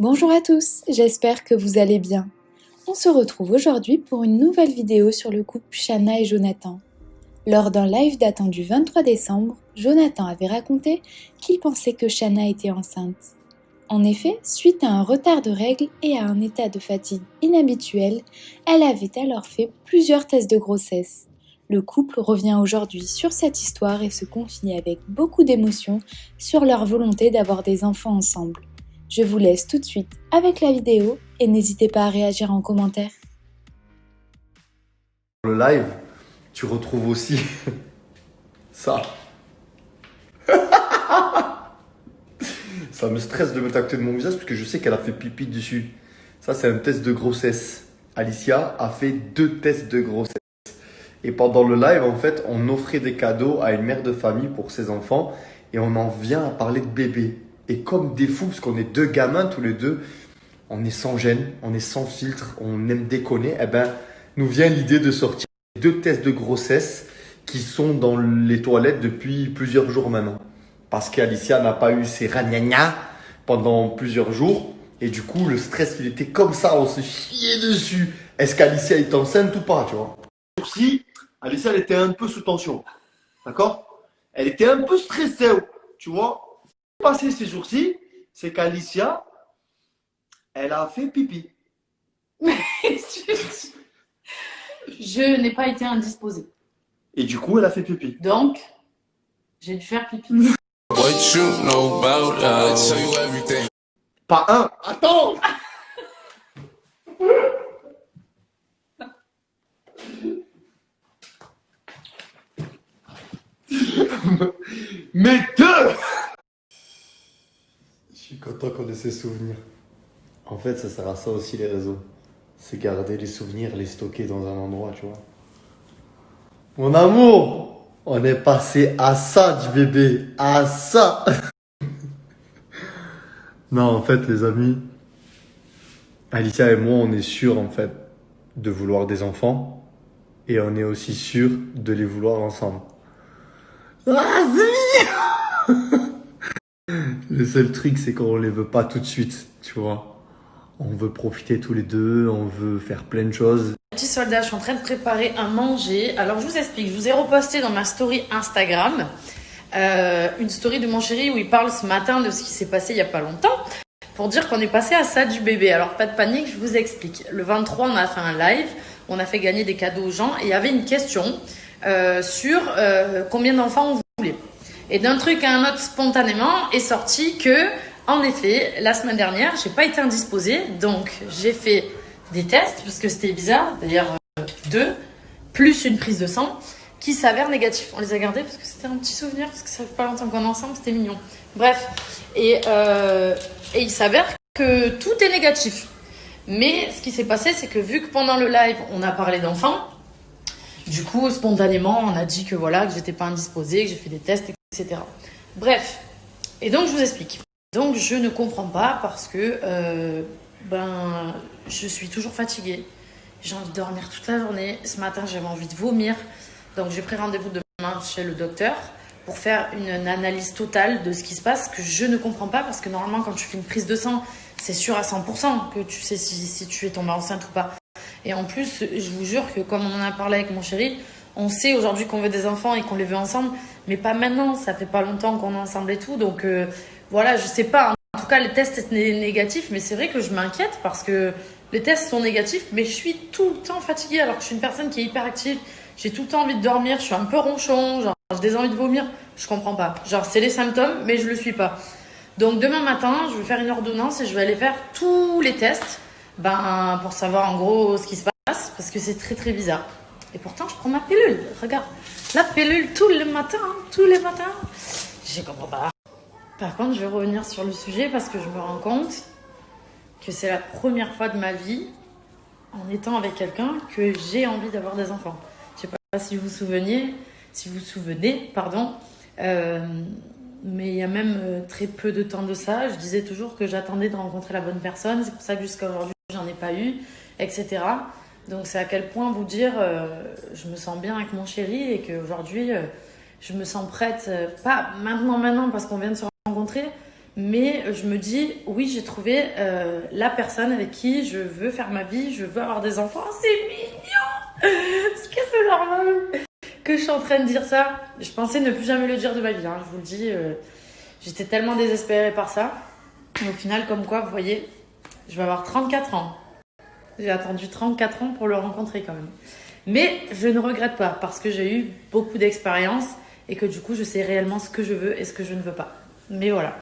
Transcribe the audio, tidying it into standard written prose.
Bonjour à tous, j'espère que vous allez bien. On se retrouve aujourd'hui pour une nouvelle vidéo sur le couple Shanna et Jonathan. Lors d'un live datant du 23 décembre, Jonathan avait raconté qu'il pensait que Shanna était enceinte. En effet, suite à un retard de règles et à un état de fatigue inhabituel, elle avait alors fait plusieurs tests de grossesse. Le couple revient aujourd'hui sur cette histoire et se confie avec beaucoup d'émotion sur leur volonté d'avoir des enfants ensemble. Je vous laisse tout de suite avec la vidéo et n'hésitez pas à réagir en commentaire. Le live, tu retrouves aussi ça. Ça me stresse de mettre à côté de mon visage parce que je sais qu'elle a fait pipi dessus. Ça, c'est un test de grossesse. Alicia a fait 2 tests de grossesse. Et pendant le live, en fait, on offrait des cadeaux à une mère de famille pour ses enfants et on en vient à parler de bébé. Et comme des fous, parce qu'on est 2 gamins tous les deux, on est sans gêne, on est sans filtre, on aime déconner, eh ben, nous vient l'idée de sortir 2 tests de grossesse qui sont dans les toilettes depuis plusieurs jours maintenant. Parce qu'Alicia n'a pas eu ses ragnagnas pendant plusieurs jours. Et du coup, le stress, il était comme ça, on se chiait dessus. Est-ce qu'Alicia est enceinte ou pas, tu vois? Si, Alicia, elle était un peu sous tension. D'accord? Elle était un peu stressée, tu vois? Ce qui s'est passé ces jours-ci, c'est qu'Alicia, elle a fait pipi. Je n'ai pas été indisposée. Et du coup, elle a fait pipi. Donc, j'ai dû faire pipi. What you know about love? I'll tell you everything. Pas un. Attends! Mais 2! Je suis content qu'on ait ces souvenirs. En fait, ça sert à ça aussi les réseaux. C'est garder les souvenirs, les stocker dans un endroit, tu vois. Mon amour, on est passé à ça du bébé, à ça. Non, en fait, les amis, Alicia et moi, on est sûrs, en fait, de vouloir des enfants. Et on est aussi sûr de les vouloir ensemble. Ah, c'est mignon. Le seul truc, c'est qu'on les veut pas tout de suite, tu vois. On veut profiter tous les deux, on veut faire plein de choses. Petit soldat, je suis en train de préparer un manger. Alors, je vous explique. Je vous ai reposté dans ma story Instagram une story de mon chéri où il parle ce matin de ce qui s'est passé il y a pas longtemps pour dire qu'on est passé à ça du bébé. Alors, pas de panique, je vous explique. Le 23, on a fait un live. On a fait gagner des cadeaux aux gens et il y avait une question sur combien d'enfants on voulait. Et d'un truc à un autre, spontanément, est sorti que, en effet, la semaine dernière, j'ai pas été indisposée, donc j'ai fait des tests, parce que c'était bizarre, d'ailleurs 2, plus une prise de sang, qui s'avère négatif. On les a gardés parce que c'était un petit souvenir, parce que ça fait pas longtemps qu'on est ensemble, c'était mignon. Bref, et il s'avère que tout est négatif. Mais ce qui s'est passé, c'est que vu que pendant le live, on a parlé d'enfants, du coup, spontanément, on a dit que voilà, que j'étais pas indisposée, que j'ai fait des tests, etc. Bref, et donc je vous explique. Donc je ne comprends pas parce que je suis toujours fatiguée. J'ai envie de dormir toute la journée. Ce matin, j'avais envie de vomir. Donc j'ai pris rendez-vous demain chez le docteur pour faire une analyse totale de ce qui se passe, que je ne comprends pas parce que normalement, quand tu fais une prise de sang, c'est sûr à 100% que tu sais si tu es tombée enceinte ou pas. Et en plus, je vous jure que comme on en a parlé avec mon chéri, on sait aujourd'hui qu'on veut des enfants et qu'on les veut ensemble, mais pas maintenant, ça fait pas longtemps qu'on est ensemble et tout, donc voilà, je sais pas. En tout cas, les tests étaient négatifs, mais c'est vrai que je m'inquiète parce que les tests sont négatifs, mais je suis tout le temps fatiguée alors que je suis une personne qui est hyper active, j'ai tout le temps envie de dormir, je suis un peu ronchon, genre j'ai des envies de vomir, je comprends pas. Genre c'est les symptômes, mais je le suis pas. Donc demain matin, je vais faire une ordonnance et je vais aller faire tous les tests pour savoir en gros ce qui se passe, parce que c'est très très bizarre. Et pourtant, je prends ma pilule. Regarde, la pilule tous les matins. Je comprends pas. Par contre, je vais revenir sur le sujet parce que je me rends compte que c'est la première fois de ma vie, en étant avec quelqu'un, que j'ai envie d'avoir des enfants. Je sais pas si vous vous souvenez, mais il y a même très peu de temps de ça, je disais toujours que j'attendais de rencontrer la bonne personne. C'est pour ça que jusqu'à aujourd'hui, j'en ai pas eu, etc. Donc c'est à quel point vous dire, je me sens bien avec mon chéri et qu'aujourd'hui, je me sens prête, pas maintenant parce qu'on vient de se rencontrer, Mais je me dis, oui, j'ai trouvé la personne avec qui je veux faire ma vie, je veux avoir des enfants. C'est mignon. Est-ce que c'est normal que je suis en train de dire ça? Je pensais ne plus jamais le dire de ma vie, hein, je vous le dis. J'étais tellement désespérée par ça. Et au final, comme quoi, vous voyez, je vais avoir 34 ans. J'ai attendu 34 ans pour le rencontrer quand même. Mais je ne regrette pas parce que j'ai eu beaucoup d'expérience et que du coup, je sais réellement ce que je veux et ce que je ne veux pas. Mais voilà.